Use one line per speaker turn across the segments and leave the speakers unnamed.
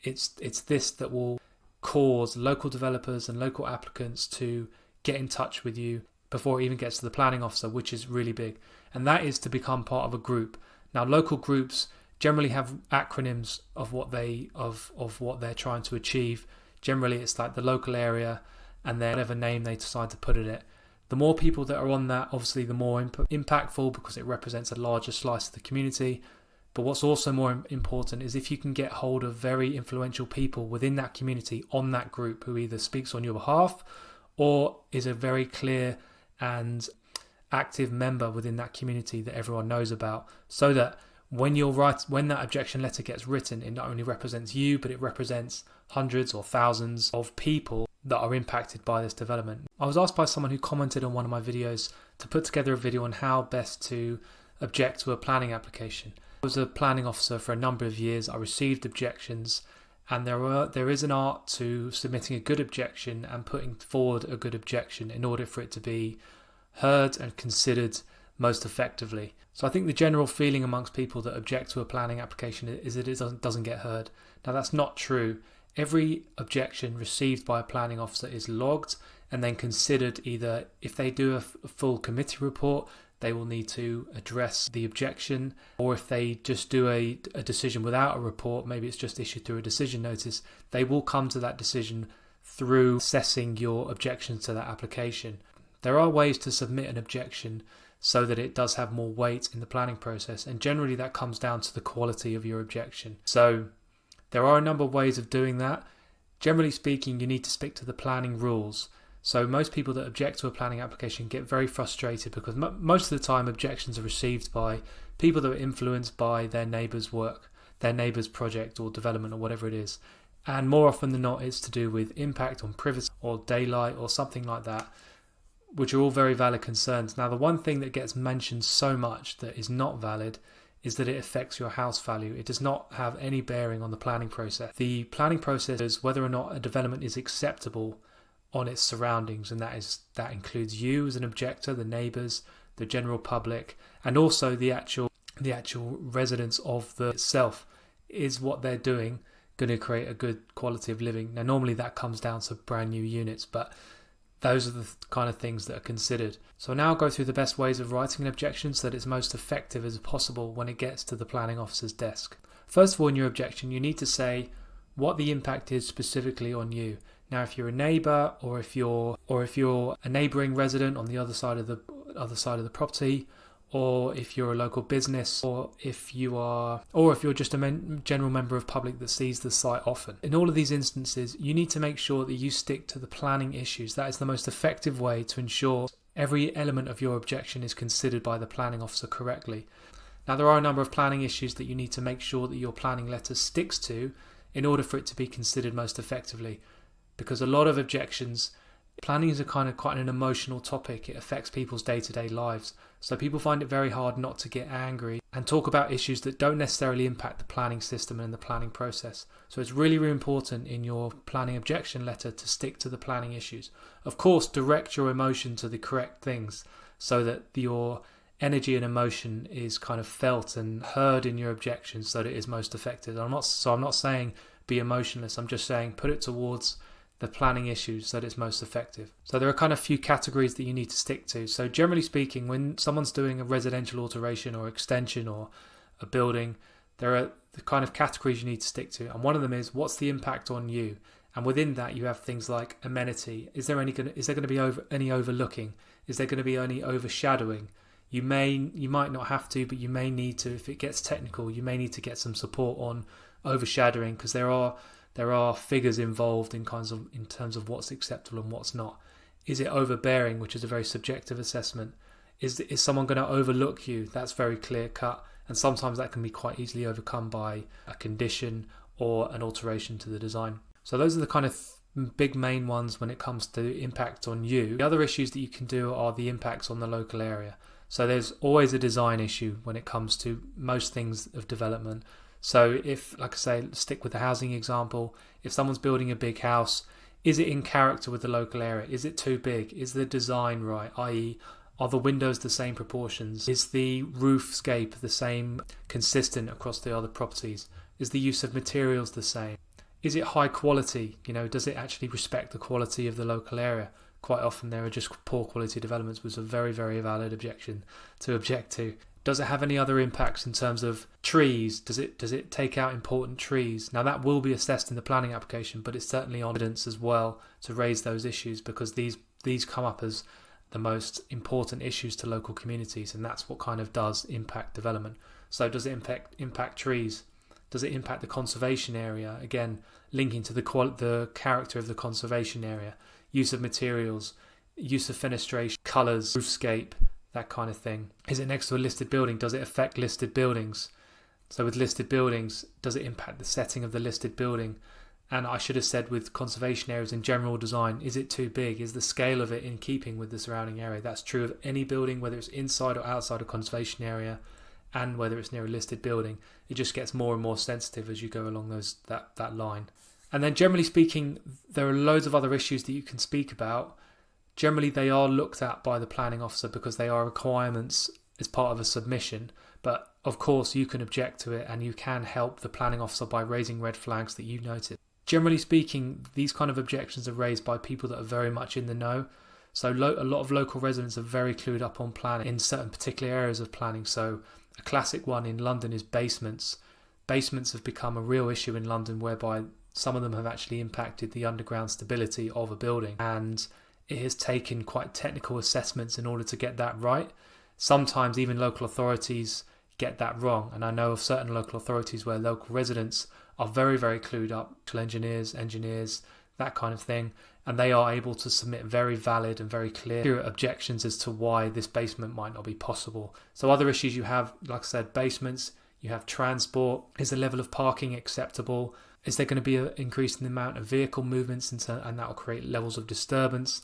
it's this that will cause local developers and local applicants to get in touch with you before it even gets to the planning officer, which is really big. And that is to become part of a group. Now, local groups generally have acronyms of what they're trying to achieve. Generally, it's like the local area and then whatever name they decide to put in it. The more people that are on that, obviously, the more impactful, because it represents a larger slice of the community. But what's also more important is if you can get hold of very influential people within that community on that group who either speaks on your behalf or is a very clear and active member within that community that everyone knows about, so that when that objection letter gets written, it not only represents you, but it represents hundreds or thousands of people that are impacted by this development. I was asked by someone who commented on one of my videos to put together a video on how best to object to a planning application. I was a planning officer for a number of years. I received objections, and there is an art to submitting a good objection and putting forward a good objection in order for it to be heard and considered most effectively. So I think the general feeling amongst people that object to a planning application is that it doesn't get heard. Now, that's not true. Every objection received by a planning officer is logged and then considered. Either if they do a full committee report, they will need to address the objection, or if they just do a decision without a report, maybe it's just issued through a decision notice, they will come to that decision through assessing your objections to that application. There are ways to submit an objection so that it does have more weight in the planning process, and generally that comes down to the quality of your objection. So there are a number of ways of doing that. Generally speaking, you need to stick to the planning rules. So most people that object to a planning application get very frustrated because most of the time objections are received by people that are influenced by their neighbour's work, their neighbour's project or development or whatever it is. And more often than not, it's to do with impact on privacy or daylight or something like that, which are all very valid concerns. Now, the one thing that gets mentioned so much that is not valid is that it affects your house value. It does not have any bearing on the planning process. The planning process is whether or not a development is acceptable on its surroundings, and that includes you as an objector, the neighbours, the general public, and also the actual residents of the itself. Is what they're doing going to create a good quality of living? Now, normally that comes down to brand new units, but those are the kind of things that are considered. So now I'll go through the best ways of writing an objection so that it's most effective as possible when it gets to the planning officer's desk. First of all, in your objection, you need to say what the impact is specifically on you. Now, if you're a neighbour, or if you're a neighbouring resident on the other side of the property, or if you're a local business, or if you're just a general member of public that sees the site often. In all of these instances, you need to make sure that you stick to the planning issues. That is the most effective way to ensure every element of your objection is considered by the planning officer correctly. Now, there are a number of planning issues that you need to make sure that your planning letter sticks to in order for it to be considered most effectively. Because a lot of objections, planning is quite an emotional topic. It affects people's day-to-day lives. So people find it very hard not to get angry and talk about issues that don't necessarily impact the planning system and the planning process. So it's really, really important in your planning objection letter to stick to the planning issues. Of course, direct your emotion to the correct things so that your energy and emotion is kind of felt and heard in your objections so that it is most effective. I'm not saying be emotionless. I'm just saying put it towards the planning issues so that it's most effective. So there are kind of few categories that you need to stick to. So generally speaking, when someone's doing a residential alteration or extension or a building, there are the kind of categories you need to stick to. And one of them is, what's the impact on you? And within that, you have things like amenity. Is there going to be any overlooking? Is there going to be any overshadowing? You might not have to, but you may need to. If it gets technical, you may need to get some support on overshadowing, because there are figures involved in terms of what's acceptable and what's not. Is it overbearing, which is a very subjective assessment? Is someone going to overlook you? That's very clear cut, and sometimes that can be quite easily overcome by a condition or an alteration to the design. So those are the kind of big main ones when it comes to impact on you. The other issues that you can do are the impacts on the local area. So there's always a design issue when it comes to most things of development. So if, like I say, stick with the housing example, if someone's building a big house, is it in character with the local area? Is it too big? Is the design right? i.e., are the windows the same proportions? Is the roofscape the same consistent across the other properties? Is the use of materials the same? Is it high quality? Does it actually respect the quality of the local area? Quite often there are just poor quality developments, which is a very, very valid objection to object to. Does it have any other impacts in terms of trees? Does it take out important trees? Now that will be assessed in the planning application, but it's certainly on evidence as well to raise those issues, because these come up as the most important issues to local communities, and that's what kind of does impact development. So does it impact trees? Does it impact the conservation area? Again, linking to the character of the conservation area, use of materials, use of fenestration, colours, roofscape, that kind of thing. Is it next to a listed building? Does it affect listed buildings? So with listed buildings, does it impact the setting of the listed building? And I should have said with conservation areas in general design, is it too big? Is the scale of it in keeping with the surrounding area? That's true of any building, whether it's inside or outside a conservation area, and whether it's near a listed building. It just gets more and more sensitive as you go along that line. And then generally speaking, there are loads of other issues that you can speak about. Generally, they are looked at by the planning officer because they are requirements as part of a submission. But of course, you can object to it, and you can help the planning officer by raising red flags that you notice. Generally speaking, these kind of objections are raised by people that are very much in the know. So a lot of local residents are very clued up on planning in certain particular areas of planning. So a classic one in London is basements. Basements have become a real issue in London, whereby some of them have actually impacted the underground stability of a building, and it has taken quite technical assessments in order to get that right. Sometimes even local authorities get that wrong, and I know of certain local authorities where local residents are very, very clued up, engineers, that kind of thing, and they are able to submit very valid and very clear objections as to why this basement might not be possible. So other issues you have, like I said, basements, you have transport. Is the level of parking acceptable? Is there going to be an increase in the amount of vehicle movements, and that will create levels of disturbance?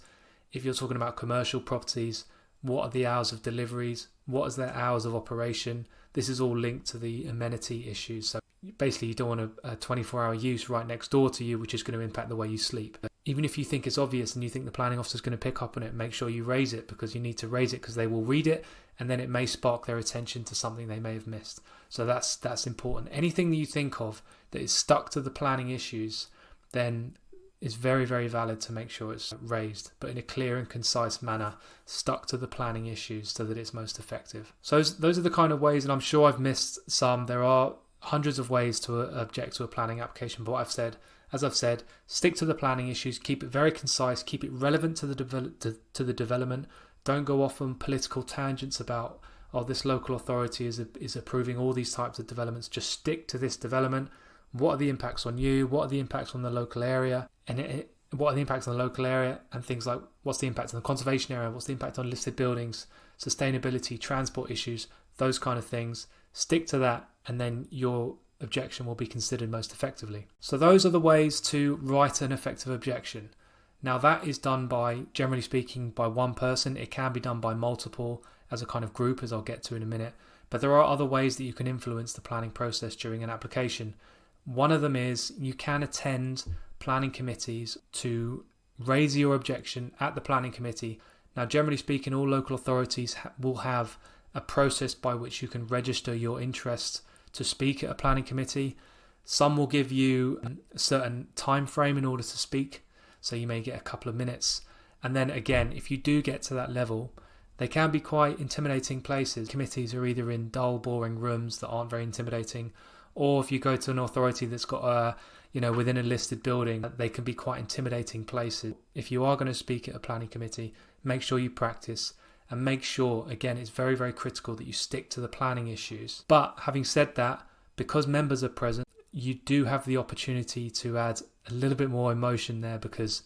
If you're talking about commercial properties, what are the hours of deliveries? What is their hours of operation? This is all linked to the amenity issues. So basically, you don't want a 24-hour use right next door to you, which is going to impact the way you sleep. But even if you think it's obvious and you think the planning officer is going to pick up on it, make sure you raise it, because you need to raise it because they will read it, and then it may spark their attention to something they may have missed. So that's important. Anything that you think of that is stuck to the planning issues, then is very, very valid to make sure it's raised, but in a clear and concise manner, stuck to the planning issues so that it's most effective. So those are the kind of ways, and I'm sure I've missed some. There are hundreds of ways to object to a planning application, but as I've said, stick to the planning issues, keep it very concise, keep it relevant to the development. Don't go off on political tangents about, this local authority is approving all these types of developments. Just stick to this development. What are the impacts on you? What are the impacts on the local area? And what are the impacts on the local area? And things like, what's the impact on the conservation area? What's the impact on listed buildings? Sustainability, transport issues, those kind of things. Stick to that, and then your objection will be considered most effectively. So those are the ways to write an effective objection. Now that is done by, generally speaking, by one person. It can be done by multiple as a kind of group, as I'll get to in a minute. But there are other ways that you can influence the planning process during an application. One of them is you can attend planning committees to raise your objection at the planning committee. Now, generally speaking, all local authorities will have a process by which you can register your interest to speak at a planning committee. Some will give you a certain time frame in order to speak, so you may get a couple of minutes. And then again, if you do get to that level, they can be quite intimidating places. Committees are either in dull, boring rooms that aren't very intimidating, or if you go to an authority that's got within a listed building, they can be quite intimidating places. If you are going to speak at a planning committee, make sure you practice, and make sure, again, it's very, very critical that you stick to the planning issues. But having said that, because members are present, you do have the opportunity to add a little bit more emotion there, because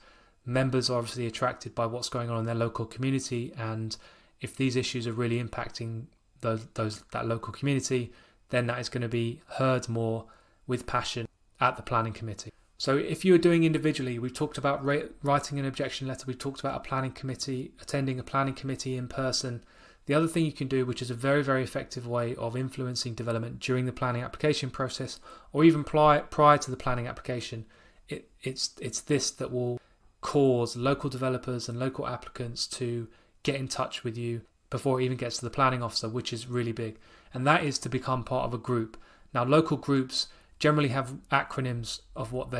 members are obviously attracted by what's going on in their local community, and if these issues are really impacting that local community, then that is going to be heard more with passion at the planning committee. So if you are doing individually, we've talked about writing an objection letter, we've talked about a planning committee, attending a planning committee in person. The other thing you can do, which is a very, very effective way of influencing development during the planning application process, or even prior to the planning application, it's this that will cause local developers and local applicants to get in touch with you before it even gets to the planning officer, which is really big. And that is to become part of a group. Now, local groups generally have acronyms of what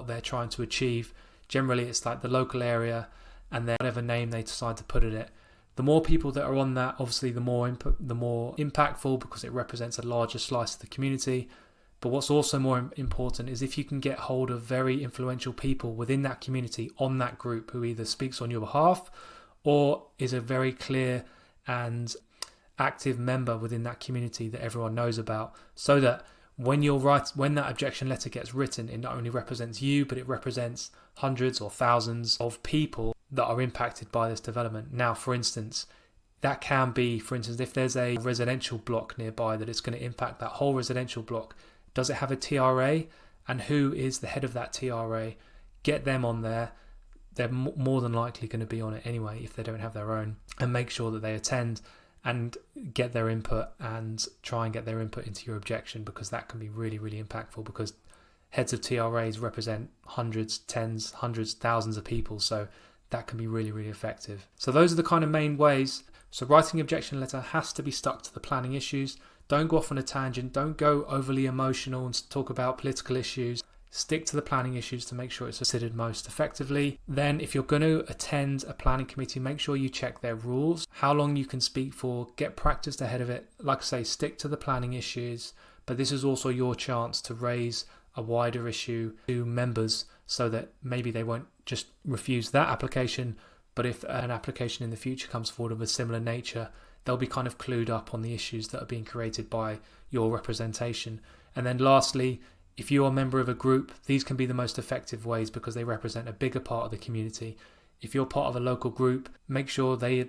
they're trying to achieve. Generally, it's like the local area and then whatever name they decide to put in it. The more people that are on that, obviously, the more impactful, because it represents a larger slice of the community. But what's also more important is if you can get hold of very influential people within that community on that group who either speaks on your behalf or is a very clear and active member within that community that everyone knows about, so that when that objection letter gets written, it not only represents you, but it represents hundreds or thousands of people that are impacted by this development. Now, for instance, that can be, if there's a residential block nearby that it's going to impact that whole residential block, does it have a TRA? And who is the head of that TRA? Get them on there. They're more than likely going to be on it anyway if they don't have their own, and make sure that they attend and get their input, and try and get their input into your objection, because that can be really, really impactful, because heads of TRAs represent hundreds, tens, hundreds, thousands of people. So that can be really, really effective. So those are the kind of main ways. So writing objection letter has to be stuck to the planning issues. Don't go off on a tangent. Don't go overly emotional and talk about political issues. Stick to the planning issues to make sure it's considered most effectively. Then if you're going to attend a planning committee, make sure you check their rules, how long you can speak for, get practiced ahead of it. Like I say, stick to the planning issues, but this is also your chance to raise a wider issue to members, so that maybe they won't just refuse that application, but if an application in the future comes forward of a similar nature, they'll be kind of clued up on the issues that are being created by your representation. And then lastly, if you're a member of a group, these can be the most effective ways because they represent a bigger part of the community. If you're part of a local group, make sure they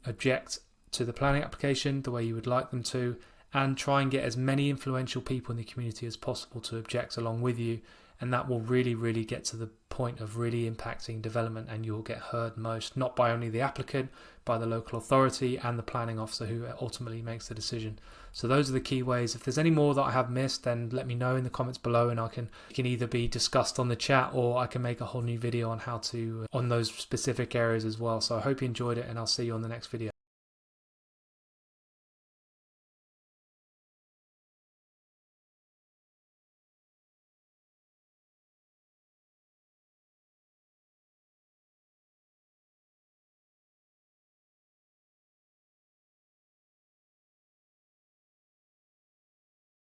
object to the planning application the way you would like them to, and try and get as many influential people in the community as possible to object along with you. And that will really, really get to the point of really impacting development, and you'll get heard most, not by only the applicant, by the local authority and the planning officer who ultimately makes the decision. So those are the key ways. If there's any more that I have missed, then let me know in the comments below, and it can either be discussed on the chat, or I can make a whole new video on how to, on those specific areas as well. So I hope you enjoyed it, and I'll see you on the next video.